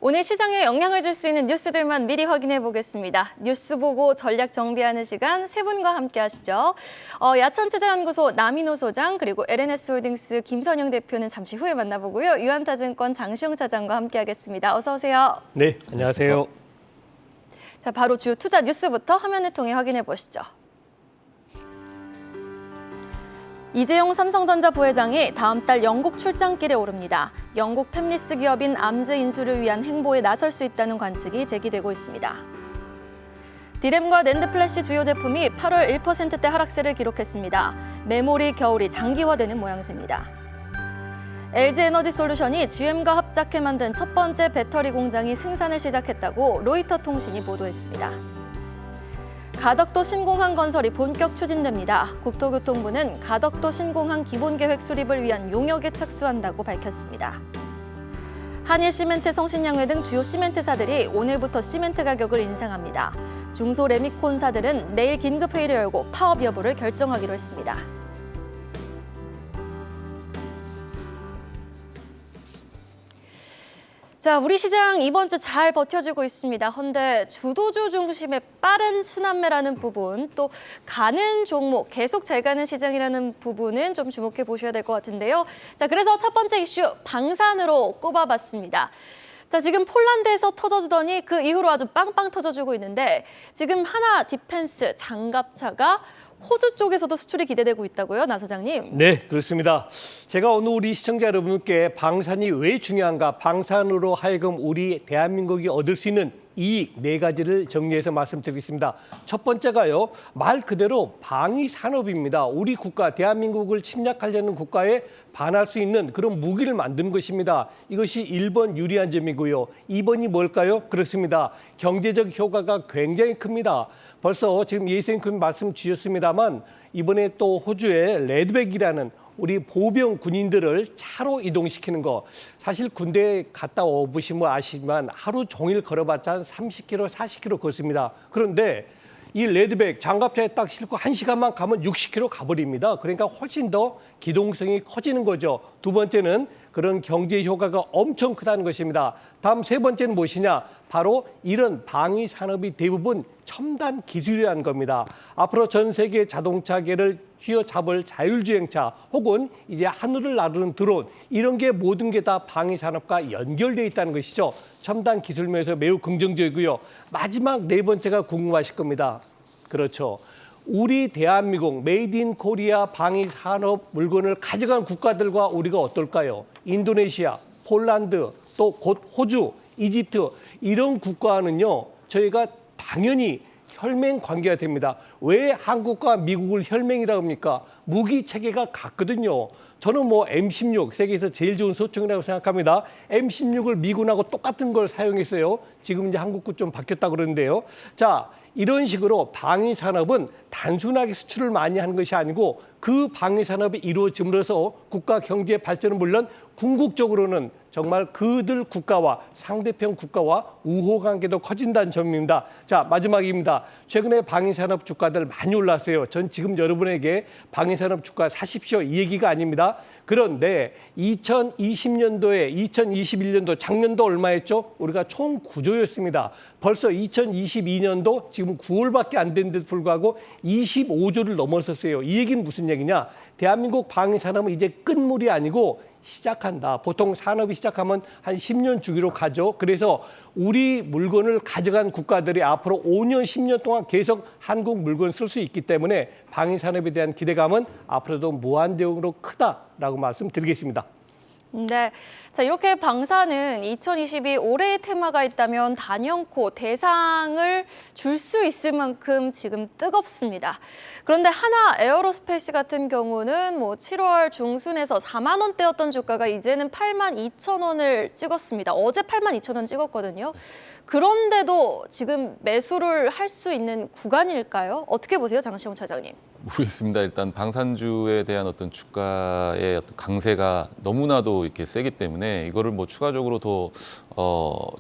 오늘 시장에 영향을 줄 수 있는 뉴스들만 미리 확인해 보겠습니다. 뉴스 보고 전략 정비하는 시간 세 분과 함께 하시죠. 야천투자연구소 남인호 소장 그리고 LNS홀딩스 김선영 대표는 잠시 후에 만나보고요. 유한타증권 장시영 차장과 함께 하겠습니다. 어서 오세요. 네, 안녕하세요. 자, 바로 주요 투자 뉴스부터 화면을 통해 확인해 보시죠. 이재용 삼성전자 부회장이 다음 달 영국 출장길에 오릅니다. 영국 팹리스 기업인 암즈 인수를 위한 행보에 나설 수 있다는 관측이 제기되고 있습니다. 디램과 낸드 플래시 주요 제품이 8월 1%대 하락세를 기록했습니다. 메모리 겨울이 장기화되는 모양새입니다. LG에너지솔루션이 GM과 합작해 만든 첫 번째 배터리 공장이 생산을 시작했다고 로이터 통신이 보도했습니다. 가덕도 신공항 건설이 본격 추진됩니다. 국토교통부는 가덕도 신공항 기본계획 수립을 위한 용역에 착수한다고 밝혔습니다. 한일시멘트, 성신양회 등 주요 시멘트사들이 오늘부터 시멘트 가격을 인상합니다. 중소레미콘사들은 내일 긴급회의를 열고 파업 여부를 결정하기로 했습니다. 자, 우리 시장 이번 주 잘 버텨주고 있습니다. 헌데 주도주 중심의 빠른 순환매라는 부분, 또 가는 종목, 계속 잘 가는 시장이라는 부분은 좀 주목해 보셔야 될 것 같은데요. 자, 그래서 첫 번째 이슈, 방산으로 꼽아봤습니다. 자, 지금 폴란드에서 터져주더니 그 이후로 아주 빵빵 터져주고 있는데 지금 하나 디펜스 장갑차가 호주 쪽에서도 수출이 기대되고 있다고요, 나 소장님? 네, 그렇습니다. 제가 오늘 우리 시청자 여러분께 방산이 왜 중요한가, 방산으로 하여금 우리 대한민국이 얻을 수 있는 이익 네 가지를 정리해서 말씀드리겠습니다. 첫 번째가요, 말 그대로 방위 산업입니다. 우리 국가, 대한민국을 침략하려는 국가에 반할 수 있는 그런 무기를 만드는 것입니다. 이것이 1번 유리한 점이고요. 2번이 뭘까요? 그렇습니다. 경제적 효과가 굉장히 큽니다. 벌써 지금 예선님 말씀 주셨습니다만 이번에 또 호주의 레드백이라는 우리 보병 군인들을 차로 이동시키는 거, 사실 군대에 갔다 오시면 아시지만 하루 종일 걸어봤자 한 30km, 40km 걷습니다. 그런데 이 레드백 장갑차에 딱 싣고 1시간만 가면 60km 가버립니다. 그러니까 훨씬 더 기동성이 커지는 거죠. 두 번째는 그런 경제 효과가 엄청 크다는 것입니다. 다음 세 번째는 무엇이냐? 바로 이런 방위 산업이 대부분 첨단 기술이라는 겁니다. 앞으로 전 세계 자동차계를 휘어잡을 자율주행차 혹은 이제 하늘을 나르는 드론, 이런 게 모든 게 다 방위 산업과 연결되어 있다는 것이죠. 첨단 기술 면에서 매우 긍정적이고요. 마지막 네 번째가 궁금하실 겁니다. 그렇죠. 우리 대한민국 메이드 인 코리아 방위 산업 물건을 가져간 국가들과 우리가 어떨까요? 인도네시아, 폴란드, 또 곧 호주, 이집트, 이런 국가는요, 저희가 당연히 혈맹 관계가 됩니다. 왜 한국과 미국을 혈맹이라고 합니까? 무기 체계가 같거든요. 저는 뭐 M16, 세계에서 제일 좋은 소총이라고 생각합니다. M16을 미군하고 똑같은 걸 사용했어요. 지금 이제 한국군 좀 바뀌었다고 그러는데요. 자, 이런 식으로 방위 산업은 단순하게 수출을 많이 하는 것이 아니고 그 방위 산업이 이루어짐으로써 국가 경제 발전은 물론 궁극적으로는 정말 그들 국가와 상대편 국가와 우호 관계도 커진다는 점입니다. 자, 마지막입니다. 최근에 방위 산업 주가들 많이 올랐어요. 전 지금 여러분에게 방위 산업 주가 사십시오 이 얘기가 아닙니다. 그런데 2020년도에 2021년도 작년도 얼마였죠? 우리가 총 9조였습니다. 벌써 2022년도 지금 9월밖에 안 됐는데도 불구하고 25조를 넘어섰어요. 이 얘기는 무슨 얘기냐? 대한민국 방위 산업은 이제 끝물이 아니고 시작한다. 보통 산업이 시작하면 한 10년 주기로 가죠. 그래서 우리 물건을 가져간 국가들이 앞으로 5년, 10년 동안 계속 한국 물건을 쓸 수 있기 때문에 방위 산업에 대한 기대감은 앞으로도 무한대응으로 크다라고 말씀드리겠습니다. 네, 자, 이렇게 방산은 2022 올해의 테마가 있다면 단연코 대상을 줄 수 있을 만큼 지금 뜨겁습니다. 그런데 하나 에어로스페이스 같은 경우는 뭐 7월 중순에서 4만 원대였던 주가가 이제는 8만 2천 원을 찍었습니다. 어제 8만 2천 원 찍었거든요. 그런데도 지금 매수를 할 수 있는 구간일까요? 어떻게 보세요, 장시영 차장님? 모르겠습니다. 일단 방산주에 대한 어떤 주가의 어떤 강세가 너무나도 이렇게 세기 때문에 이거를 뭐 추가적으로 더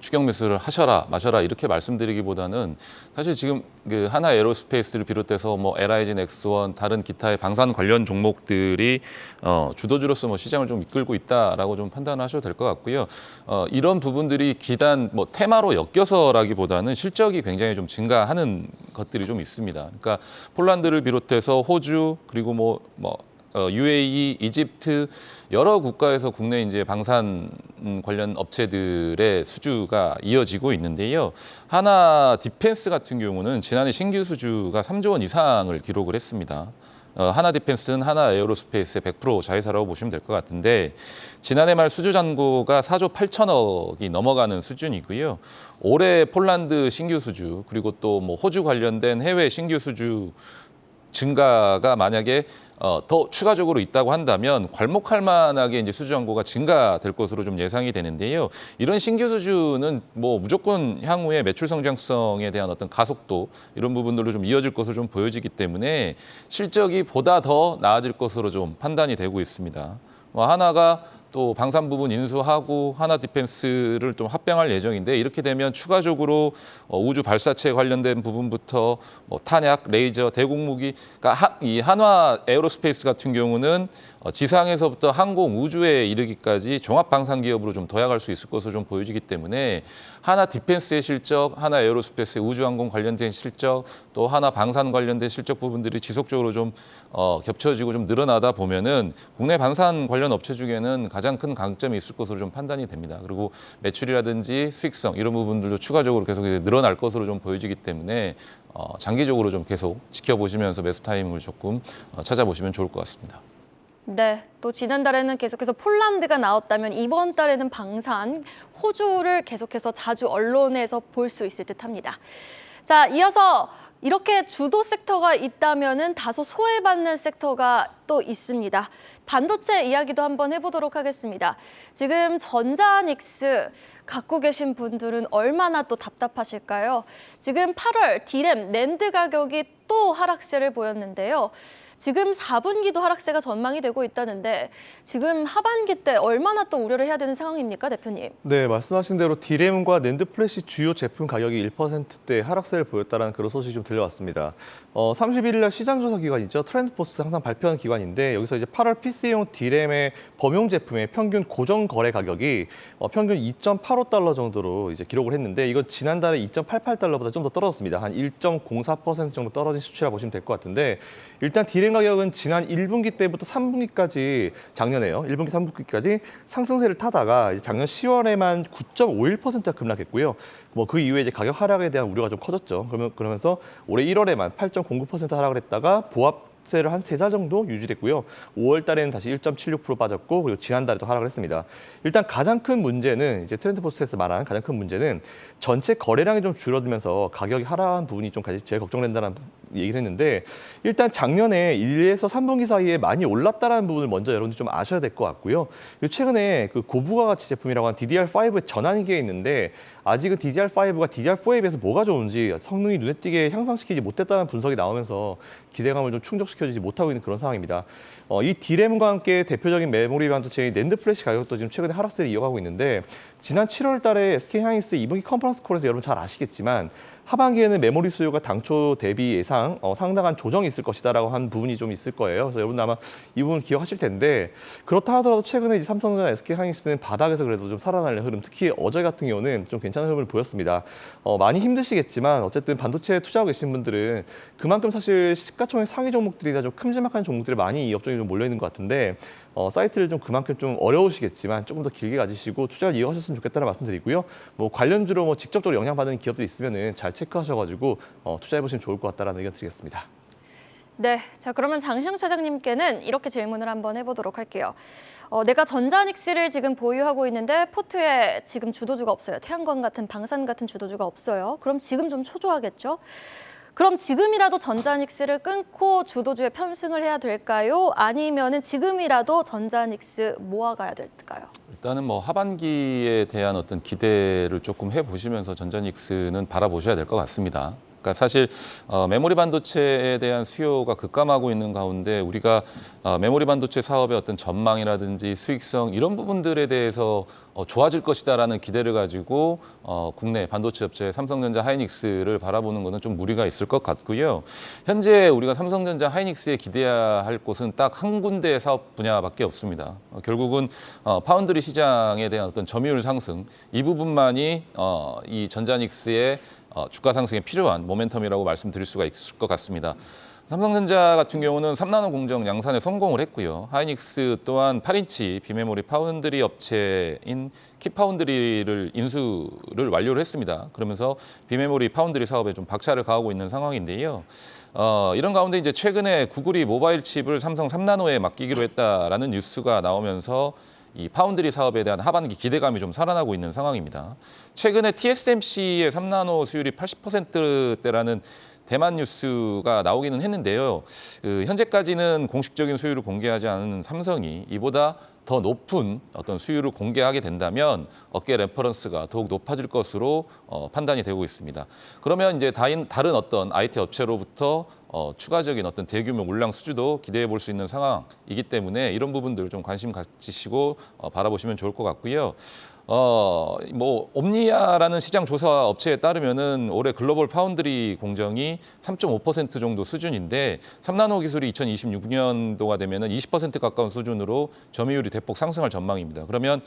추격 매수를 하셔라 마셔라 이렇게 말씀드리기보다는 사실 지금 그 하나 에어로스페이스를 비롯해서 뭐 LIG, 넥스원 다른 기타의 방산 관련 종목들이 주도주로서 뭐 시장을 좀 이끌고 있다라고 좀 판단하셔도 될 것 같고요. 이런 부분들이 기단 뭐 테마로 엮여서라기보다는 실적이 굉장히 좀 증가하는 것들이 좀 있습니다. 그러니까 폴란드를 비롯해서 호주 그리고 UAE, 이집트 여러 국가에서 국내 이제 방산 관련 업체들의 수주가 이어지고 있는데요. 하나 디펜스 같은 경우는 지난해 신규 수주가 3조 원 이상을 기록을 했습니다. 하나 디펜스는 하나 에어로스페이스의 100% 자회사라고 보시면 될 것 같은데 지난해 말 수주 잔고가 4조 8천억이 넘어가는 수준이고요. 올해 폴란드 신규 수주 그리고 또 뭐 호주 관련된 해외 신규 수주 증가가 만약에 더 추가적으로 있다고 한다면 괄목할 만하게 이제 수주 잔고가 증가될 것으로 좀 예상이 되는데요. 이런 신규 수주는 뭐 무조건 향후에 매출 성장성에 대한 어떤 가속도 이런 부분들로 좀 이어질 것으로 좀 보여지기 때문에 실적이 보다 더 나아질 것으로 좀 판단이 되고 있습니다. 하나가 또 방산 부분 인수하고 하나 디펜스를 좀 합병할 예정인데 이렇게 되면 추가적으로 우주 발사체 관련된 부분부터 탄약, 레이저, 대공무기, 그러니까 이 한화 에어로스페이스 같은 경우는 지상에서부터 항공, 우주에 이르기까지 종합 방산 기업으로 좀 도약할 수 있을 것으로 좀 보여지기 때문에 하나 디펜스의 실적, 하나 에어로스페이스의 우주항공 관련된 실적, 또 하나 방산 관련된 실적 부분들이 지속적으로 좀 겹쳐지고 좀 늘어나다 보면은 국내 방산 관련 업체 중에는 가장 큰 강점이 있을 것으로 좀 판단이 됩니다. 그리고 매출이라든지 수익성 이런 부분들도 추가적으로 계속 늘어날 것으로 좀 보여지기 때문에 장기적으로 좀 계속 지켜보시면서 매수 타이밍을 조금 찾아보시면 좋을 것 같습니다. 네, 또 지난달에는 계속해서 폴란드가 나왔다면 이번 달에는 방산, 호주를 계속해서 자주 언론에서 볼 수 있을 듯합니다. 자, 이어서 이렇게 주도 섹터가 있다면은 다소 소외받는 섹터가 또 있습니다. 반도체 이야기도 한번 해보도록 하겠습니다. 지금 전자닉스 갖고 계신 분들은 얼마나 또 답답하실까요? 지금 8월 디램, 낸드 가격이 또 하락세를 보였는데요. 지금 4분기도 하락세가 전망이 되고 있다는데 지금 하반기 때 얼마나 또 우려를 해야 되는 상황입니까, 대표님? 네, 말씀하신 대로 디램과 낸드 플래시 주요 제품 가격이 1%대 하락세를 보였다는 그런 소식이 좀 들려왔습니다. 31일 날 시장조사 기관이죠. 트렌드포스 항상 발표하는 기관인데 여기서 이제 8월 PC용 디램의 범용 제품의 평균 고정 거래 가격이 평균 2.85달러 정도로 이제 기록을 했는데 이건 지난달에 2.88달러보다 좀 더 떨어졌습니다. 한 1.04% 정도 떨어진 수치라 보시면 될 것 같은데 일단 디램 가격은 지난 1분기 때부터 3분기까지 작년에요. 1분기, 3분기까지 상승세를 타다가 작년 10월에만 9.51%가 급락했고요. 그 이후에 이제 가격 하락에 대한 우려가 좀 커졌죠. 그러면서 올해 1월에만 8.09% 하락을 했다가 보합세를 한 3달 정도 유지됐고요. 5월 달에는 다시 1.76% 빠졌고 그리고 지난달에도 하락을 했습니다. 일단 가장 큰 문제는 이제 트렌드포스트에서 말한 가장 큰 문제는 전체 거래량이 좀 줄어들면서 가격이 하락한 부분이 좀 제일 걱정된다는 얘기를 했는데 일단 작년에 1에서 3분기 사이에 많이 올랐다는 부분을 먼저 여러분들 좀 아셔야 될 것 같고요. 최근에 그 고부가 가치 제품이라고 한 DDR5의 전환기가 있는데 아직은 DDR5가 DDR4에 비해서 뭐가 좋은지 성능이 눈에 띄게 향상시키지 못했다는 분석이 나오면서 기대감을 좀 충족시켜주지 못하고 있는 그런 상황입니다. 이 디램과 함께 대표적인 메모리 반도체인 낸드 플래시 가격도 지금 최근에 하락세를 이어가고 있는데 지난 7월 달에 SK하이닉스 2분기 컨퍼런스 콜에서 여러분 잘 아시겠지만 하반기에는 메모리 수요가 당초 대비 예상 상당한 조정이 있을 것이다라고 한 부분이 좀 있을 거예요. 그래서 여러분 아마 이 부분 기억하실 텐데 그렇다 하더라도 최근에 이제 삼성전자, SK하이닉스는 바닥에서 그래도 좀 살아나는 흐름, 특히 어제 같은 경우는 좀 괜찮은 흐름을 보였습니다. 많이 힘드시겠지만 어쨌든 반도체에 투자하고 계신 분들은 그만큼 사실 시가총액 상위 종목들이나 좀 큼지막한 종목들이 많이 이 업종에 좀 몰려 있는 것 같은데 사이트를 좀 그만큼 좀 어려우시겠지만 조금 더 길게 가지시고 투자를 이어가셨으면 좋겠다는 말씀드리고요. 관련주로 직접적으로 영향받는 기업도 있으면은 잘 체크하셔가지고 투자해 보시면 좋을 것 같다라는 의견 드리겠습니다. 네, 자 그러면 장시영 차장님께는 이렇게 질문을 한번 해보도록 할게요. 내가 전자닉스를 지금 보유하고 있는데 포트에 지금 주도주가 없어요. 태양광 같은 방산 같은 주도주가 없어요. 그럼 지금 좀 초조하겠죠? 그럼 지금이라도 전자닉스를 끊고 주도주에 편승을 해야 될까요? 아니면은 지금이라도 전자닉스 모아가야 될까요? 일단은 하반기에 대한 어떤 기대를 조금 해보시면서 전자닉스는 바라보셔야 될 것 같습니다. 그러니까 사실 메모리 반도체에 대한 수요가 급감하고 있는 가운데 우리가 메모리 반도체 사업의 어떤 전망이라든지 수익성 이런 부분들에 대해서 좋아질 것이다라는 기대를 가지고 국내 반도체 업체 삼성전자 하이닉스를 바라보는 것은 좀 무리가 있을 것 같고요. 현재 우리가 삼성전자 하이닉스에 기대해야 할 곳은 딱 한 군데의 사업 분야밖에 없습니다. 결국은 파운드리 시장에 대한 어떤 점유율 상승 이 부분만이 이 전자닉스의 주가 상승에 필요한 모멘텀이라고 말씀드릴 수가 있을 것 같습니다. 삼성전자 같은 경우는 3나노 공정 양산에 성공을 했고요. 하이닉스 또한 8인치 비메모리 파운드리 업체인 키파운드리를 인수를 완료를 했습니다. 그러면서 비메모리 파운드리 사업에 좀 박차를 가하고 있는 상황인데요. 이런 가운데 이제 최근에 구글이 모바일 칩을 삼성 3나노에 맡기기로 했다라는 뉴스가 나오면서 이 파운드리 사업에 대한 하반기 기대감이 좀 살아나고 있는 상황입니다. 최근에 TSMC의 3나노 수율이 80%대라는 대만 뉴스가 나오기는 했는데요. 현재까지는 공식적인 수율을 공개하지 않은 삼성이 이보다 더 높은 어떤 수율을 공개하게 된다면 업계 레퍼런스가 더욱 높아질 것으로 판단이 되고 있습니다. 그러면 이제 다른 어떤 IT 업체로부터 추가적인 어떤 대규모 물량 수주도 기대해 볼 수 있는 상황이기 때문에 이런 부분들 좀 관심 가지시고 바라보시면 좋을 것 같고요. 옴니아라는 시장 조사 업체에 따르면은 올해 글로벌 파운드리 공정이 3.5% 정도 수준인데 3나노 기술이 2026년도가 되면은 20% 가까운 수준으로 점유율이 대폭 상승할 전망입니다. 그러면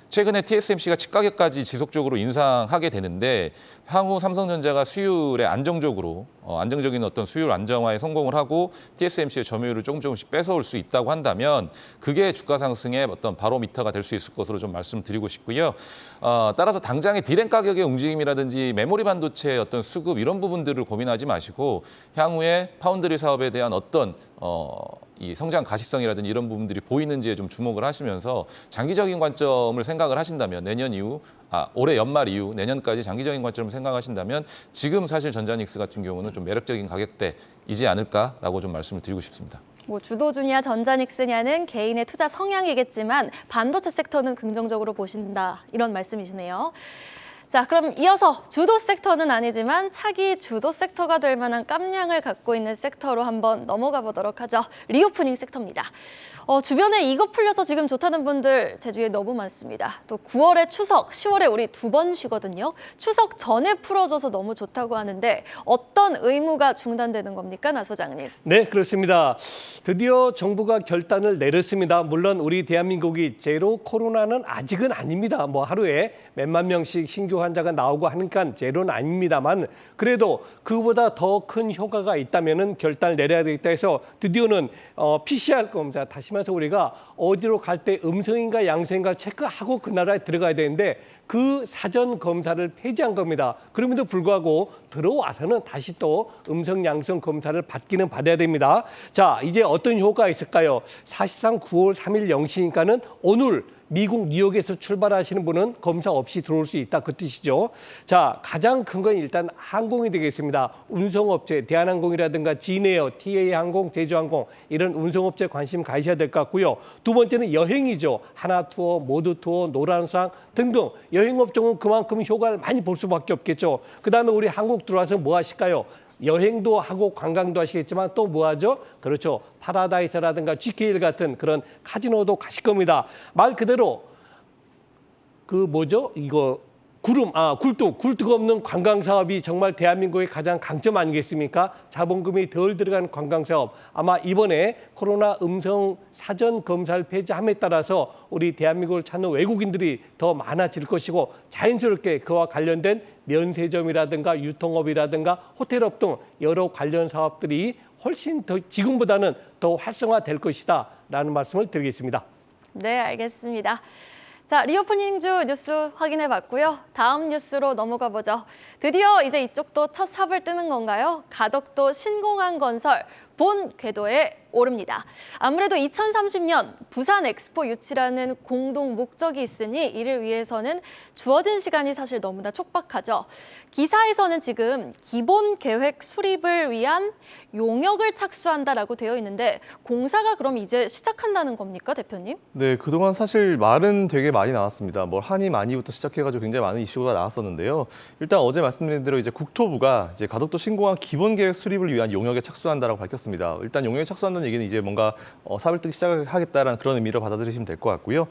최근에 TSMC가 칩 가격까지 지속적으로 인상하게 되는데 향후 삼성전자가 수율에 안정적인 어떤 수율 안정화에 성공을 하고 TSMC의 점유율을 조금씩 뺏어올 수 있다고 한다면 그게 주가 상승의 어떤 바로미터가 될 수 있을 것으로 좀 말씀드리고 싶고요. 따라서 당장의 디램 가격의 움직임이라든지 메모리 반도체의 어떤 수급 이런 부분들을 고민하지 마시고 향후에 파운드리 사업에 대한 어떤 이 성장 가시성이라든지 이런 부분들이 보이는지에 좀 주목을 하시면서 장기적인 관점을 생각을 하신다면 올해 연말 이후 내년까지 장기적인 관점을 생각하신다면 지금 사실 전자닉스 같은 경우는 좀 매력적인 가격대이지 않을까라고 좀 말씀을 드리고 싶습니다. 주도주냐 전자닉스냐는 개인의 투자 성향이겠지만 반도체 섹터는 긍정적으로 보신다 이런 말씀이시네요. 자, 그럼 이어서 주도 섹터는 아니지만 차기 주도 섹터가 될 만한 깜냥을 갖고 있는 섹터로 한번 넘어가 보도록 하죠. 리오프닝 섹터입니다. 주변에 이거 풀려서 지금 좋다는 분들 제 주위에 너무 많습니다. 또 9월에 추석, 10월에 우리 2번 쉬거든요. 추석 전에 풀어줘서 너무 좋다고 하는데 어떤 의무가 중단되는 겁니까, 나 소장님? 네, 그렇습니다. 드디어 정부가 결단을 내렸습니다. 물론 우리 대한민국이 제로 코로나는 아직은 아닙니다. 하루에 몇만 명씩 신규 환자가 나오고 하니까 제로는 아닙니다만 그래도 그보다 더 큰 효과가 있다면 결단을 내려야 되겠다 해서 드디어는 PCR 검사, 다시 말해서 우리가 어디로 갈 때 음성인가 양성인가 체크하고 그 나라에 들어가야 되는데 그 사전 검사를 폐지한 겁니다. 그럼에도 불구하고 들어와서는 다시 또 음성 양성 검사를 받기는 받아야 됩니다. 자, 이제 어떤 효과가 있을까요? 사실상 9월 3일 0시니까는 오늘 미국 뉴욕에서 출발하시는 분은 검사 없이 들어올 수 있다 그 뜻이죠. 자, 가장 큰 건 일단 항공이 되겠습니다. 운송업체, 대한항공이라든가 진에어, TA항공, 제주항공 이런 운송업체 관심 가지셔야 될 것 같고요. 두 번째는 여행이죠. 하나투어, 모두투어, 노란상 등등 여행업종은 그만큼 효과를 많이 볼 수밖에 없겠죠. 그다음에 우리 한국 들어와서 뭐 하실까요? 여행도 하고 관광도 하시겠지만 또 뭐 하죠? 그렇죠. 파라다이스라든가 GKL 같은 그런 카지노도 가실 겁니다. 말 그대로 굴뚝 없는 관광 사업이 정말 대한민국의 가장 강점 아니겠습니까? 자본금이 덜 들어간 관광 사업. 아마 이번에 코로나 음성 사전 검사를 폐지함에 따라서 우리 대한민국을 찾는 외국인들이 더 많아질 것이고 자연스럽게 그와 관련된 면세점이라든가 유통업이라든가 호텔업 등 여러 관련 사업들이 훨씬 더 지금보다는 더 활성화될 것이다라는 말씀을 드리겠습니다. 네, 알겠습니다. 자, 리오프닝주 뉴스 확인해 봤고요. 다음 뉴스로 넘어가 보죠. 드디어 이제 이쪽도 첫 삽을 뜨는 건가요? 가덕도 신공항 건설 본 궤도에 오릅니다. 아무래도 2030년 부산 엑스포 유치라는 공동 목적이 있으니 이를 위해서는 주어진 시간이 사실 너무나 촉박하죠. 기사에서는 지금 기본 계획 수립을 위한 용역을 착수한다라고 되어 있는데 공사가 그럼 이제 시작한다는 겁니까, 대표님? 네, 그동안 사실 말은 되게 많이 나왔습니다. 뭐 한이 많이부터 시작해가지고 굉장히 많은 이슈가 나왔었는데요. 일단 어제 말씀드린 대로 이제 국토부가 이제 가덕도 신공항 기본 계획 수립을 위한 용역에 착수한다라고 밝혔습니다. 일단 용역에 착수한다는 얘기는 이제 뭔가 사업을 뜨기 시작하겠다라는 그런 의미로 받아들이시면 될 것 같고요.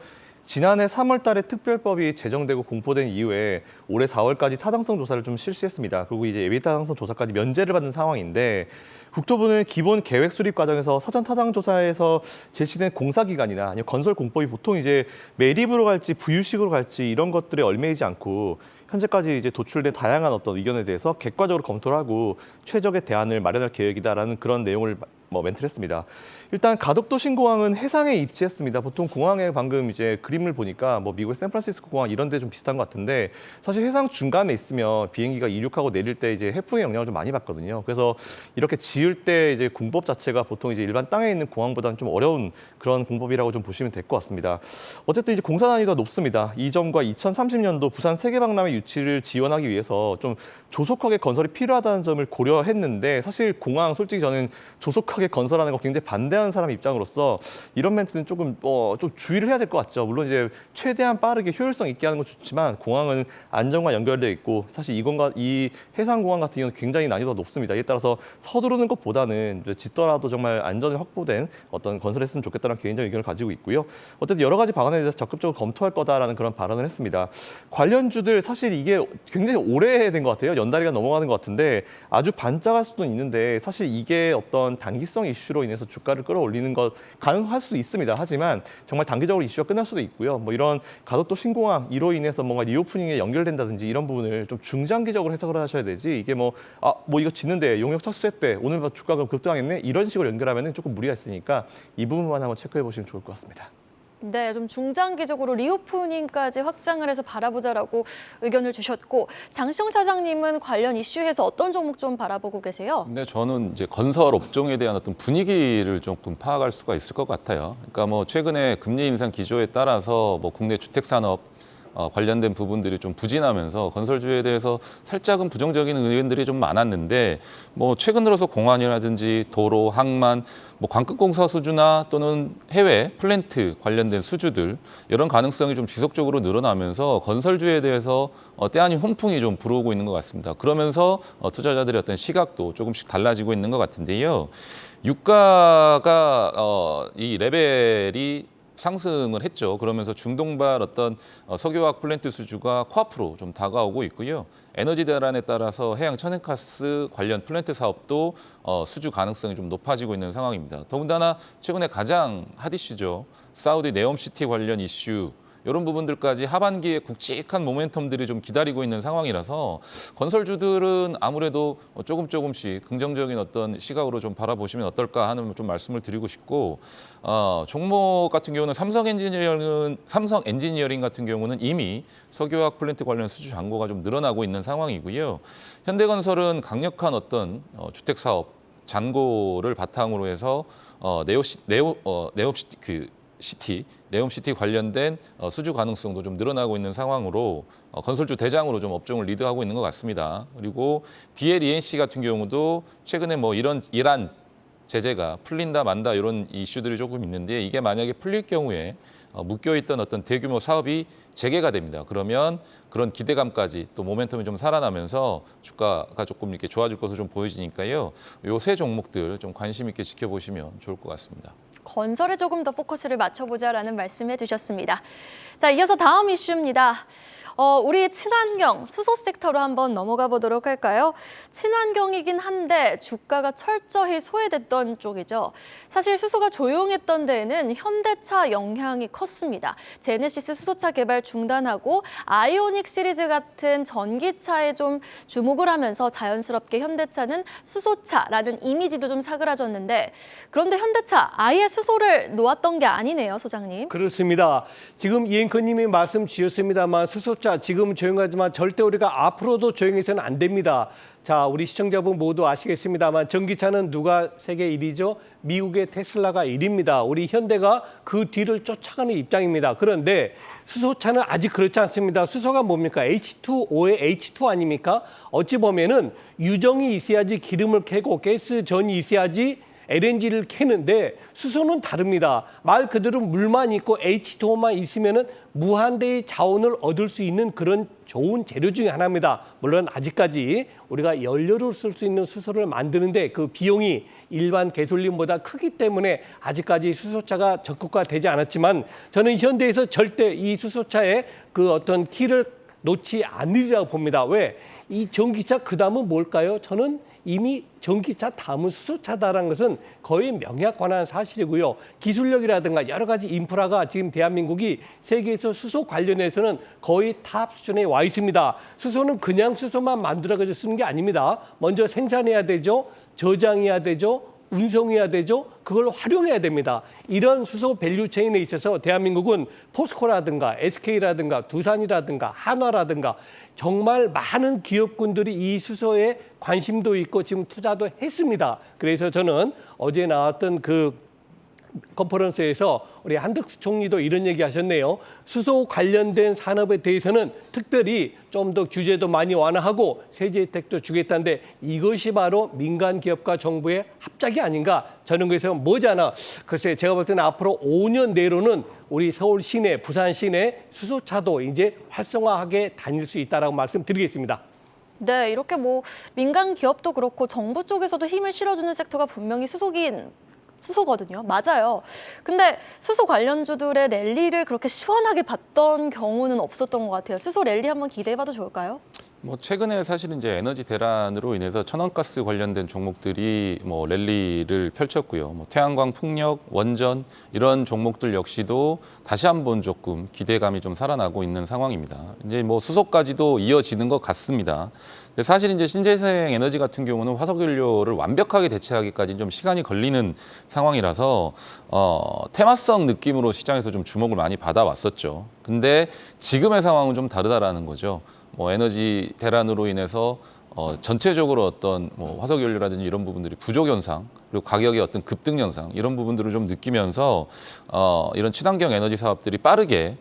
지난해 3월 달에 특별법이 제정되고 공포된 이후에 올해 4월까지 타당성 조사를 좀 실시했습니다. 그리고 이제 예비 타당성 조사까지 면제를 받는 상황인데 국토부는 기본 계획 수립 과정에서 사전 타당 조사에서 제시된 공사 기간이나 아니면 건설 공법이 보통 이제 매립으로 갈지 부유식으로 갈지 이런 것들에 얽매이지 않고 현재까지 이제 도출된 다양한 어떤 의견에 대해서 객관적으로 검토를 하고 최적의 대안을 마련할 계획이다라는 그런 내용을 멘트를 했습니다. 일단 가덕도 신공항은 해상에 입지했습니다. 보통 공항에 방금 이제 그림을 보니까 뭐 미국의 샌프란시스코 공항 이런 데 좀 비슷한 것 같은데 사실 해상 중간에 있으면 비행기가 이륙하고 내릴 때 이제 해풍의 영향을 좀 많이 받거든요. 그래서 이렇게 지을 때 이제 공법 자체가 보통 이제 일반 땅에 있는 공항보다는 좀 어려운 그런 공법이라고 좀 보시면 될 것 같습니다. 어쨌든 이제 공사 난이도가 높습니다. 이 점과 2030년도 부산 세계박람회 유치를 지원하기 위해서 좀 조속하게 건설이 필요하다는 점을 고려했는데 사실 공항 솔직히 저는 조속하게 건설하는 거 굉장히 반대하는 사람 입장으로서 이런 멘트는 조금 좀 주의를 해야 될 것 같죠. 물론 이제 최대한 빠르게 효율성 있게 하는 건 좋지만 공항은 안전과 연결되어 있고 사실 이 해상공항 같은 경우는 굉장히 난이도가 높습니다. 이에 따라서 서두르는 것보다는 짓더라도 정말 안전이 확보된 어떤 건설했으면 좋겠다는 개인적인 의견을 가지고 있고요. 어쨌든 여러 가지 방안에 대해서 적극적으로 검토할 거다라는 그런 발언을 했습니다. 관련주들 사실 이게 굉장히 오래된 것 같아요. 연달이가 넘어가는 것 같은데 아주 반짝할 수도 있는데 사실 이게 어떤 단기성 이슈로 인해서 주가를 끌어올리는 것 가능할 수도 있습니다. 하지만 정말 단기적으로 이슈가 끝날 수도 있고요. 뭐 이런 가덕도 신공항 이로 인해서 뭔가 리오프닝에 연결된다든지 이런 부분을 좀 중장기적으로 해석을 하셔야 되지 이게 뭐 이거 짓는데 용역 착수했대 오늘 주가가 급등하겠네 이런 식으로 연결하면 조금 무리가 있으니까 이 부분만 한번 체크해 보시면 좋을 것 같습니다. 네, 좀 중장기적으로 리오프닝까지 확장을 해서 바라보자라고 의견을 주셨고 장시영 차장님은 관련 이슈에서 어떤 종목 좀 바라보고 계세요? 근데 저는 이제 건설 업종에 대한 어떤 분위기를 조금 파악할 수가 있을 것 같아요. 그러니까 뭐 최근에 금리 인상 기조에 따라서 뭐 국내 주택 산업 관련된 부분들이 좀 부진하면서 건설주에 대해서 살짝은 부정적인 의견들이 좀 많았는데 뭐 최근 들어서 공안이라든지 도로, 항만, 뭐 광급공사 수주나 또는 해외 플랜트 관련된 수주들 이런 가능성이 좀 지속적으로 늘어나면서 건설주에 대해서 때 아닌 훈풍이 좀 불어오고 있는 것 같습니다. 그러면서 투자자들의 어떤 시각도 조금씩 달라지고 있는 것 같은데요. 유가가 이 레벨이 상승을 했죠. 그러면서 중동발 어떤 석유화학 플랜트 수주가 코앞으로 좀 다가오고 있고요. 에너지 대란에 따라서 해양 천연가스 관련 플랜트 사업도 수주 가능성이 좀 높아지고 있는 상황입니다. 더군다나 최근에 가장 핫 이슈죠. 사우디 네옴시티 관련 이슈. 이런 부분들까지 하반기에 굵직한 모멘텀들이 좀 기다리고 있는 상황이라서 건설주들은 아무래도 조금씩 긍정적인 어떤 시각으로 좀 바라보시면 어떨까 하는 좀 말씀을 드리고 싶고 종목 같은 경우는 삼성 엔지니어링 같은 경우는 이미 석유화학 플랜트 관련 수주 잔고가 좀 늘어나고 있는 상황이고요. 현대건설은 강력한 어떤 주택 사업 잔고를 바탕으로 해서 네옴시티 관련된 수주 가능성도 좀 늘어나고 있는 상황으로 건설주 대장으로 좀 업종을 리드하고 있는 것 같습니다. 그리고 DLENC 같은 경우도 최근에 뭐 이런 이란 제재가 풀린다 만다 이런 이슈들이 조금 있는데 이게 만약에 풀릴 경우에 묶여있던 어떤 대규모 사업이 재개가 됩니다. 그러면 그런 기대감까지 또 모멘텀이 좀 살아나면서 주가가 조금 이렇게 좋아질 것으로 좀 보여지니까요. 요 세 종목들 좀 관심 있게 지켜보시면 좋을 것 같습니다. 건설에 조금 더 포커스를 맞춰보자라는 말씀해 주셨습니다. 자, 이어서 다음 이슈입니다. 우리 친환경 수소 섹터로 한번 넘어가 보도록 할까요? 친환경이긴 한데 주가가 철저히 소외됐던 쪽이죠. 사실 수소가 조용했던 데에는 현대차 영향이 컸습니다. 제네시스 수소차 개발 중단하고 아이오닉 시리즈 같은 전기차에 좀 주목을 하면서 자연스럽게 현대차는 수소차라는 이미지도 좀 사그라졌는데 그런데 현대차 아예 수소를 놓았던 게 아니네요, 소장님. 그렇습니다. 지금 이 앵커님이 말씀 주셨습니다만 수소차 수소차 지금 조용하지만 절대 우리가 앞으로도 조용해서는 안 됩니다. 자, 우리 시청자분 모두 아시겠습니다만 전기차는 누가 세계 1위죠? 미국의 테슬라가 1위입니다. 우리 현대가 그 뒤를 쫓아가는 입장입니다. 그런데 수소차는 아직 그렇지 않습니다. 수소가 뭡니까? H2O의 H2 아닙니까? 어찌 보면은 유정이 있어야지 기름을 캐고 가스전이 있어야지 LNG를 캐는데 수소는 다릅니다. 말 그대로 물만 있고 H2O만 있으면은 무한대의 자원을 얻을 수 있는 그런 좋은 재료 중에 하나입니다. 물론 아직까지 우리가 연료를 쓸 수 있는 수소를 만드는데 그 비용이 일반 가솔린보다 크기 때문에 아직까지 수소차가 적극화되지 않았지만 저는 현대에서 절대 이 수소차의 그 어떤 키를 놓지 않으리라고 봅니다. 왜? 이 전기차 그 다음은 뭘까요? 저는 이미 전기차 다음은 수소차다라는 것은 거의 명약관한 사실이고요. 기술력이라든가 여러 가지 인프라가 지금 대한민국이 세계에서 수소 관련해서는 거의 탑 수준에 와 있습니다. 수소는 그냥 수소만 만들어가지고 쓰는 게 아닙니다. 먼저 생산해야 되죠. 저장해야 되죠. 운송해야 되죠. 그걸 활용해야 됩니다. 이런 수소 밸류체인에 있어서 대한민국은 포스코라든가 SK라든가 두산이라든가 한화라든가 정말 많은 기업군들이 이 수소에 관심도 있고 지금 투자도 했습니다. 그래서 저는 어제 나왔던 그 컨퍼런스에서 우리 한덕수 총리도 이런 얘기 하셨네요. 수소 관련된 산업에 대해서는 특별히 좀 더 규제도 많이 완화하고 세제 혜택도 주겠다는데 이것이 바로 민간 기업과 정부의 합작이 아닌가. 저는 그래서 뭐잖아. 글쎄 제가 볼 때는 앞으로 5년 내로는 우리 서울 시내, 부산 시내 수소차도 이제 활성화하게 다닐 수 있다라고 말씀드리겠습니다. 네, 이렇게 뭐 민간 기업도 그렇고 정부 쪽에서도 힘을 실어주는 섹터가 분명히 수소거든요. 맞아요. 근데 수소 관련주들의 랠리를 그렇게 시원하게 봤던 경우는 없었던 것 같아요. 수소 랠리 한번 기대해봐도 좋을까요? 뭐 최근에 사실은 이제 에너지 대란으로 인해서 천연가스 관련된 종목들이 뭐 랠리를 펼쳤고요. 뭐 태양광, 풍력, 원전 이런 종목들 역시도 다시 한번 조금 기대감이 좀 살아나고 있는 상황입니다. 이제 뭐 수소까지도 이어지는 것 같습니다. 근데 사실 이제 신재생 에너지 같은 경우는 화석연료를 완벽하게 대체하기까지 좀 시간이 걸리는 상황이라서 테마성 느낌으로 시장에서 좀 주목을 많이 받아왔었죠. 근데 지금의 상황은 좀 다르다라는 거죠. 뭐 에너지 대란으로 인해서 전체적으로 어떤 뭐 화석 연료라든지 이런 부분들이 부족 현상 그리고 가격의 어떤 급등 현상 이런 부분들을 좀 느끼면서 이런 친환경 에너지 사업들이 빠르게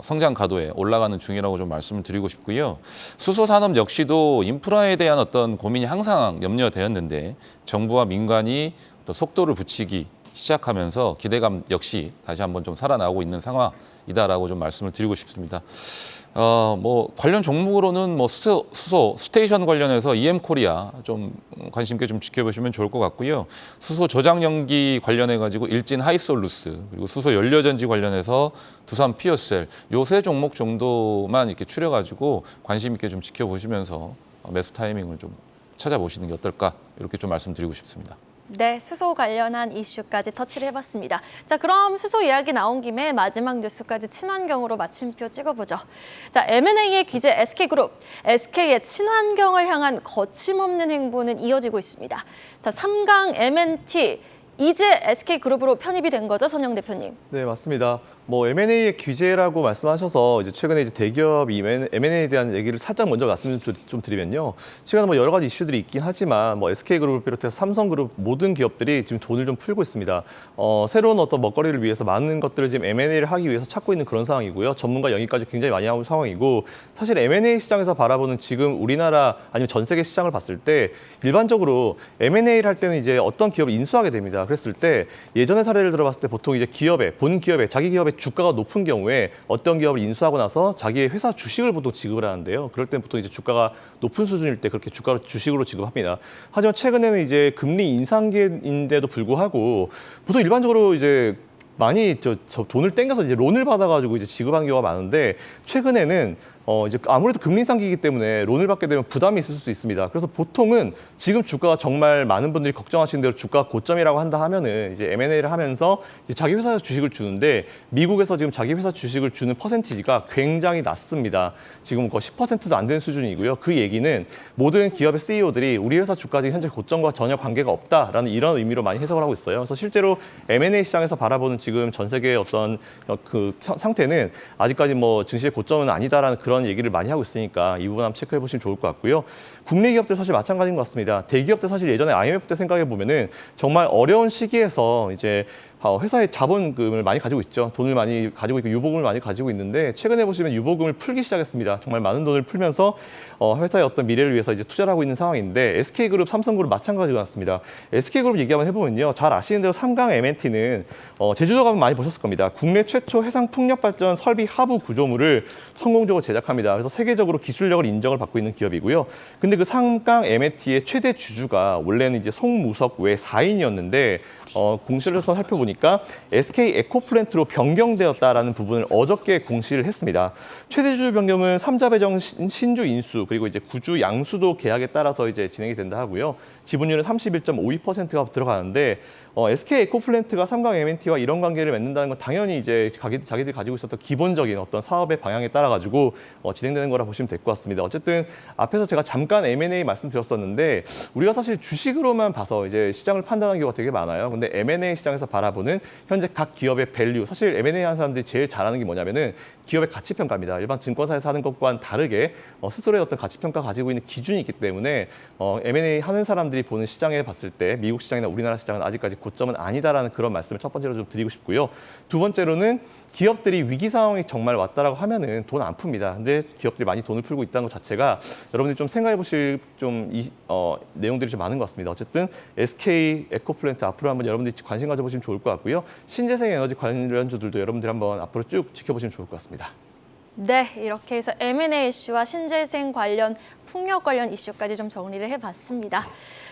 성장 가도에 올라가는 중이라고 좀 말씀을 드리고 싶고요. 수소 산업 역시도 인프라에 대한 어떤 고민이 항상 염려되었는데 정부와 민간이 또 속도를 붙이기 시작하면서 기대감 역시 다시 한번 좀 살아나고 있는 상황이다라고 좀 말씀을 드리고 싶습니다. 뭐 관련 종목으로는 뭐 수소 스테이션 관련해서 EM코리아 좀 관심 있게 좀 지켜보시면 좋을 것 같고요. 수소 저장 연기 관련해 가지고 일진 하이솔루스 그리고 수소 연료전지 관련해서 두산 피어셀 요 세 종목 정도만 이렇게 추려 가지고 관심 있게 좀 지켜보시면서 매수 타이밍을 좀 찾아보시는 게 어떨까 이렇게 좀 말씀드리고 싶습니다. 네, 수소 관련한 이슈까지 터치를 해봤습니다. 자, 그럼 수소 이야기 나온 김에 마지막 뉴스까지 친환경으로 마침표 찍어보죠. 자, M&A의 귀재 SK그룹. SK의 친환경을 향한 거침없는 행보는 이어지고 있습니다. 자, 3강 M&T. 이제 SK그룹으로 편입이 된 거죠, 선영 대표님? 네, 맞습니다. 뭐 M&A의 규제라고 말씀하셔서 이제 최근에 이제 대기업 M&A에 대한 얘기를 살짝 먼저 말씀 좀 드리면요. 최근에 뭐 여러 가지 이슈들이 있긴 하지만 뭐 SK그룹을 비롯해서 삼성그룹 모든 기업들이 지금 돈을 좀 풀고 있습니다. 새로운 어떤 먹거리를 위해서 많은 것들을 지금 M&A를 하기 위해서 찾고 있는 그런 상황이고요. 전문가 영입까지 굉장히 많이 하는 상황이고 사실 M&A 시장에서 바라보는 지금 우리나라 아니면 전 세계 시장을 봤을 때 일반적으로 M&A를 할 때는 이제 어떤 기업을 인수하게 됩니다. 그랬을 때 예전의 사례를 들어봤을 때 보통 이제 본 기업의 자기 기업의 주가가 높은 경우에 어떤 기업을 인수하고 나서 자기의 회사 주식을 보통 지급을 하는데요. 그럴 때는 보통 이제 주가가 높은 수준일 때 그렇게 주식으로 지급합니다. 하지만 최근에는 이제 금리 인상기인데도 불구하고 보통 일반적으로 이제 많이 돈을 땡겨서 이제 론을 받아가지고 이제 지급하는 경우가 많은데 최근에는 이제 아무래도 금리 인상기이기 때문에 론을 받게 되면 부담이 있을 수 있습니다. 그래서 보통은 지금 주가가 정말 많은 분들이 걱정하시는 대로 주가 고점이라고 한다 하면은 이제 M&A를 하면서 이제 자기 회사 주식을 주는데 미국에서 지금 자기 회사 주식을 주는 퍼센티지가 굉장히 낮습니다. 지금 거의 10%도 안 되는 수준이고요. 그 얘기는 모든 기업의 CEO들이 우리 회사 주가 지금 현재 고점과 전혀 관계가 없다라는 이런 의미로 많이 해석을 하고 있어요. 그래서 실제로 M&A 시장에서 바라보는 지금 전 세계의 어떤 그 상태는 아직까지 뭐 증시의 고점은 아니다라는 그런 이런 얘기를 많이 하고 있으니까 이 부분 한번 체크해 보시면 좋을 것 같고요. 국내 기업들 사실 마찬가지인 것 같습니다. 대기업들 사실 예전에 IMF 때 생각해 보면은 정말 어려운 시기에서 이제 회사의 자본금을 많이 가지고 있죠. 돈을 많이 가지고 있고 유보금을 많이 가지고 있는데 최근에 보시면 유보금을 풀기 시작했습니다. 정말 많은 돈을 풀면서 회사의 어떤 미래를 위해서 이제 투자를 하고 있는 상황인데 SK그룹, 삼성그룹 마찬가지로 났습니다. SK그룹 얘기 한번 해보면요. 잘 아시는 대로 삼강 M&T는 제주도 가면 많이 보셨을 겁니다. 국내 최초 해상 풍력 발전 설비 하부 구조물을 성공적으로 제작합니다. 그래서 세계적으로 기술력을 인정을 받고 있는 기업이고요. 근데 그 삼강 M&T의 최대 주주가 원래는 이제 송무석 외 4인이었는데 공시를 살펴보니까 SK 에코플랜트로 변경되었다라는 부분을 어저께 공시를 했습니다. 최대 주주 변경은 3자 배정 신주 인수 그리고 이제 구주 양수도 계약에 따라서 이제 진행이 된다 하고요. 지분율은 31.52%가 들어가는데 SK 에코플랜트가 삼강 M&T와 이런 관계를 맺는다는 건 당연히 이제 자기들이 가지고 있었던 기본적인 어떤 사업의 방향에 따라 가지고 진행되는 거라 보시면 될 것 같습니다. 어쨌든 앞에서 제가 잠깐 M&A 말씀드렸었는데 우리가 사실 주식으로만 봐서 이제 시장을 판단하는 경우가 되게 많아요. 근데 M&A 시장에서 바라보는 현재 각 기업의 밸류, 사실 M&A 하는 사람들이 제일 잘하는 게 뭐냐면은 기업의 가치 평가입니다. 일반 증권사에서 하는 것과는 다르게 스스로의 어떤 가치 평가 가지고 있는 기준이 있기 때문에 M&A 하는 사람들이 보는 시장에 봤을 때 미국 시장이나 우리나라 시장은 아직까지 고점은 아니다라는 그런 말씀을 첫 번째로 좀 드리고 싶고요. 두 번째로는 기업들이 위기 상황이 정말 왔다라고 하면은 돈 안 풉니다. 근데 기업들이 많이 돈을 풀고 있다는 것 자체가 여러분들이 좀 생각해 보실 내용들이 좀 많은 것 같습니다. 어쨌든 SK 에코플랜트 앞으로 한번 여러분들이 관심 가져보시면 좋을 것 같고요. 신재생 에너지 관련주들도 여러분들이 한번 앞으로 쭉 지켜보시면 좋을 것 같습니다. 네, 이렇게 해서 M&A 이슈와 신재생 관련, 풍력 관련 이슈까지 좀 정리를 해봤습니다.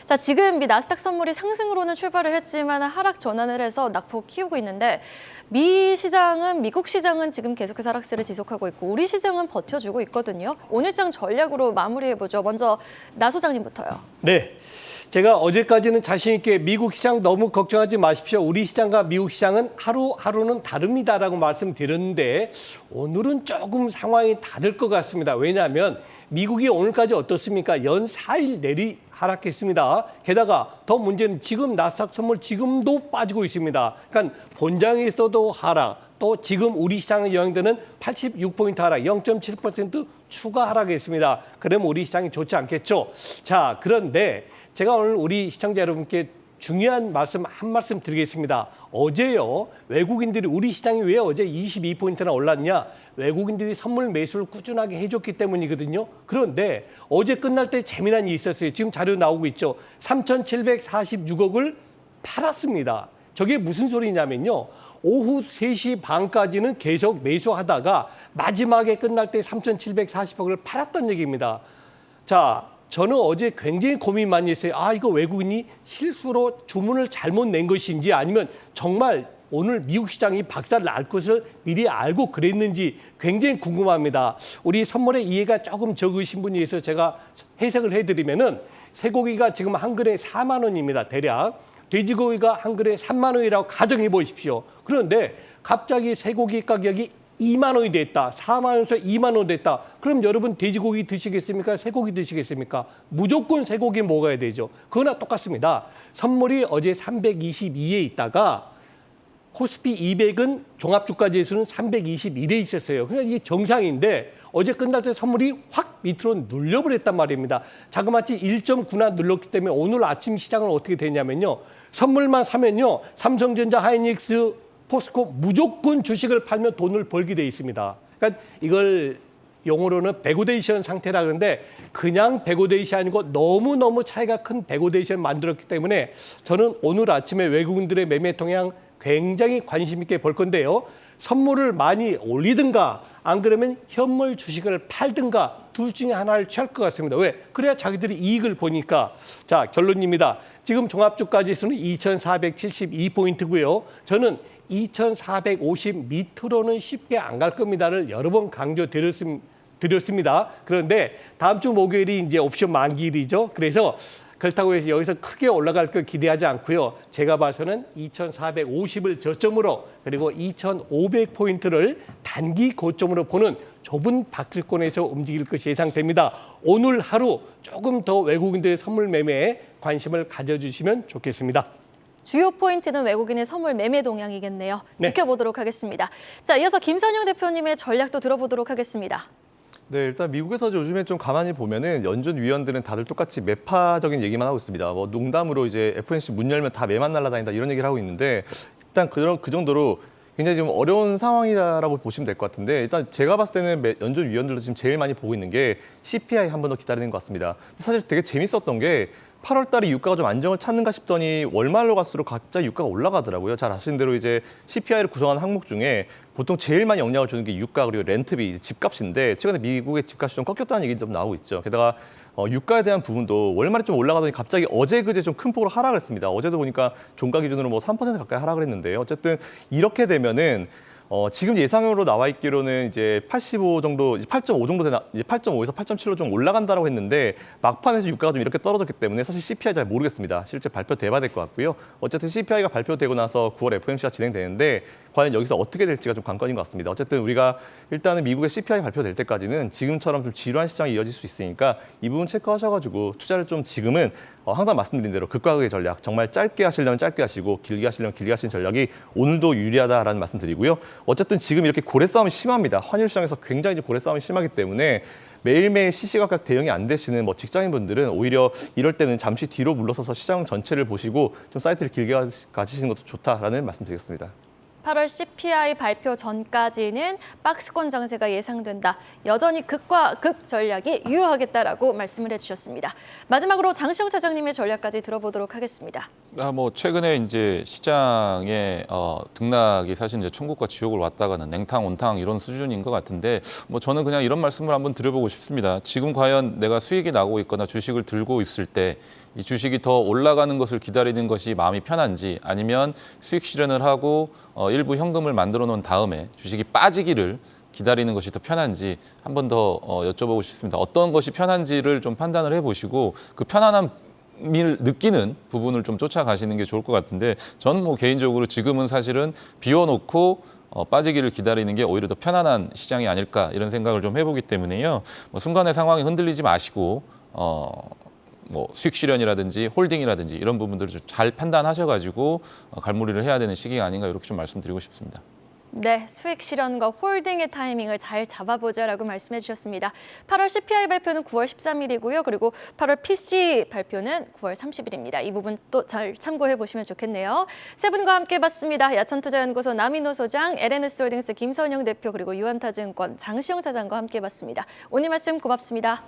자, 지금 미 나스닥 선물이 상승으로는 출발을 했지만 하락 전환을 해서 낙폭 키우고 있는데 미국 시장은 지금 계속해서 하락세를 지속하고 있고 우리 시장은 버텨주고 있거든요. 오늘장 전략으로 마무리해보죠. 먼저 나 소장님부터요. 네. 제가 어제까지는 자신 있게 미국 시장 너무 걱정하지 마십시오. 우리 시장과 미국 시장은 하루하루는 다릅니다라고 말씀드렸는데 오늘은 조금 상황이 다를 것 같습니다. 왜냐하면 미국이 오늘까지 어떻습니까? 연 4일 내리 하락했습니다. 게다가 더 문제는 지금 나스닥 선물 지금도 빠지고 있습니다. 그러니까 본장에서도 하락, 또 지금 우리 시장에 영향되는 86포인트 하락, 0.7% 추가 하락했습니다. 그러면 우리 시장이 좋지 않겠죠? 자, 그런데 제가 오늘 우리 시청자 여러분께 중요한 말씀 한 말씀 드리겠습니다. 어제요, 외국인들이 우리 시장이 왜 어제 22포인트나 올랐냐? 외국인들이 선물 매수를 꾸준하게 해줬기 때문이거든요. 그런데 어제 끝날 때 재미난 일이 있었어요. 지금 자료 나오고 있죠. 3,746억을 팔았습니다. 저게 무슨 소리냐면요. 오후 3시 반까지는 계속 매수하다가 마지막에 끝날 때 3,740억을 팔았던 얘기입니다. 자, 저는 어제 굉장히 고민 많이 했어요. 이거 외국인이 실수로 주문을 잘못 낸 것인지 아니면 정말 오늘 미국 시장이 박살 날 것을 미리 알고 그랬는지 굉장히 궁금합니다. 우리 선물의 이해가 조금 적으신 분이 있어서 제가 해석을 해드리면은 쇠고기가 지금 한 근에 4만 원입니다. 대략. 돼지고기가 한 근에 3만 원이라고 가정해 보십시오. 그런데 갑자기 쇠고기 가격이 2만 원이 됐다. 4만 원에서 2만 원 됐다. 그럼 여러분 돼지고기 드시겠습니까? 쇠고기 드시겠습니까? 무조건 쇠고기 먹어야 되죠. 그거나 똑같습니다. 선물이 어제 322에 있다가 코스피 200은 종합주가지수는 321에 있었어요. 그러니까 이게 정상인데 어제 끝날 때 선물이 확 밑으로 눌려버렸단 말입니다. 자그마치 1.9나 눌렀기 때문에 오늘 아침 시장은 어떻게 되냐면요. 선물만 사면요. 삼성전자, 하이닉스, 포스코 무조건 주식을 팔면 돈을 벌게 돼 있습니다. 그러니까 이걸 용어로는 베고데이션 상태라 그러는데 그냥 베고데이션이 아니고 너무너무 차이가 큰 베고데이션을 만들었기 때문에 저는 오늘 아침에 외국인들의 매매 동향 굉장히 관심 있게 볼 건데요. 선물을 많이 올리든가 안 그러면 현물 주식을 팔든가 둘 중에 하나를 취할 것 같습니다. 왜? 그래야 자기들이 이익을 보니까. 자, 결론입니다. 지금 종합주가지수는 2,472포인트고요. 저는 2,450 밑으로는 쉽게 안 갈 겁니다를 여러 번 강조드렸습니다. 그런데 다음 주 목요일이 이제 옵션 만기일이죠. 그래서 그렇다고 해서 여기서 크게 올라갈 걸 기대하지 않고요. 제가 봐서는 2,450을 저점으로 그리고 2,500포인트를 단기 고점으로 보는 좁은 박스권에서 움직일 것이 예상됩니다. 오늘 하루 조금 더 외국인들의 선물 매매에 관심을 가져주시면 좋겠습니다. 주요 포인트는 외국인의 선물 매매 동향이겠네요. 네. 지켜보도록 하겠습니다. 자, 이어서 김선영 대표님의 전략도 들어보도록 하겠습니다. 네, 일단 미국에서 요즘에 좀 가만히 보면은 연준 위원들은 다들 똑같이 매파적인 얘기만 하고 있습니다. 뭐 농담으로 이제 FOMC 문 열면 다 매만 날아다닌다 이런 얘기를 하고 있는데 일단 그 정도로 굉장히 지금 어려운 상황이다라고 보시면 될 것 같은데 일단 제가 봤을 때는 연준 위원들도 지금 제일 많이 보고 있는 게 CPI 한 번 더 기다리는 것 같습니다. 사실 되게 재밌었던 게 8월 달에 유가가 좀 안정을 찾는가 싶더니 월말로 갈수록 갑자기 유가가 올라가더라고요. 잘 아시는 대로 이제 CPI를 구성하는 항목 중에 보통 제일 많이 영향을 주는 게 유가 그리고 렌트비, 집값인데 최근에 미국의 집값이 좀 꺾였다는 얘기 좀 나오고 있죠. 게다가 유가에 대한 부분도 월말에 좀 올라가더니 갑자기 어제 그제 좀 큰 폭으로 하락을 했습니다. 어제도 보니까 종가 기준으로 뭐 3% 가까이 하락을 했는데요. 어쨌든 이렇게 되면은 지금 예상으로 나와 있기로는 이제 85 정도, 8.5 정도 되나, 이제 8.5에서 8.7로 좀 올라간다라고 했는데 막판에서 유가가 좀 이렇게 떨어졌기 때문에 사실 CPI 잘 모르겠습니다. 실제 발표돼봐야 될 것 같고요. 어쨌든 CPI가 발표되고 나서 9월 FOMC가 진행되는데 과연 여기서 어떻게 될지가 좀 관건인 것 같습니다. 어쨌든 우리가 일단은 미국의 CPI 발표될 때까지는 지금처럼 좀 지루한 시장이 이어질 수 있으니까 이 부분 체크하셔가지고 투자를 좀 지금은 항상 말씀드린 대로 극과 극의 전략, 정말 짧게 하시려면 짧게 하시고 길게 하시려면 길게 하시는 전략이 오늘도 유리하다라는 말씀 드리고요. 어쨌든 지금 이렇게 고래 싸움이 심합니다. 환율 시장에서 굉장히 고래 싸움이 심하기 때문에 매일매일 시시각각 대응이 안 되시는 뭐 직장인분들은 오히려 이럴 때는 잠시 뒤로 물러서서 시장 전체를 보시고 좀 사이트를 길게 가지시는 것도 좋다라는 말씀 드리겠습니다. 8월 CPI 발표 전까지는 박스권 장세가 예상된다. 여전히 극과 극 전략이 유효하겠다라고 말씀을 해주셨습니다. 마지막으로 장시영 차장님의 전략까지 들어보도록 하겠습니다. 뭐 최근에 이제 시장의 등락이 사실 이제 천국과 지옥을 왔다가는 냉탕 온탕 이런 수준인 것 같은데 뭐 저는 그냥 이런 말씀을 한번 드려보고 싶습니다. 지금 과연 내가 수익이 나고 있거나 주식을 들고 있을 때 이 주식이 더 올라가는 것을 기다리는 것이 마음이 편한지 아니면 수익 실현을 하고 일부 현금을 만들어 놓은 다음에 주식이 빠지기를 기다리는 것이 더 편한지 한 번 더 여쭤보고 싶습니다. 어떤 것이 편한지를 좀 판단을 해보시고 그 편안함을 느끼는 부분을 좀 쫓아가시는 게 좋을 것 같은데 저는 뭐 개인적으로 지금은 사실은 비워놓고 빠지기를 기다리는 게 오히려 더 편안한 시장이 아닐까 이런 생각을 좀 해보기 때문에요. 뭐 순간의 상황이 흔들리지 마시고 뭐 수익 실현이라든지 홀딩이라든지 이런 부분들을 좀 잘 판단하셔가지고 갈무리를 해야 되는 시기가 아닌가 이렇게 좀 말씀드리고 싶습니다. 네, 수익 실현과 홀딩의 타이밍을 잘 잡아보자라고 말씀해 주셨습니다. 8월 CPI 발표는 9월 13일이고요. 그리고 8월 PC 발표는 9월 30일입니다. 이 부분 또 잘 참고해 보시면 좋겠네요. 세 분과 함께 봤습니다. 야천투자연구소 남인호 소장, LNS홀딩스 김선영 대표 그리고 유한타증권 장시영 차장과 함께 봤습니다. 오늘 말씀 고맙습니다.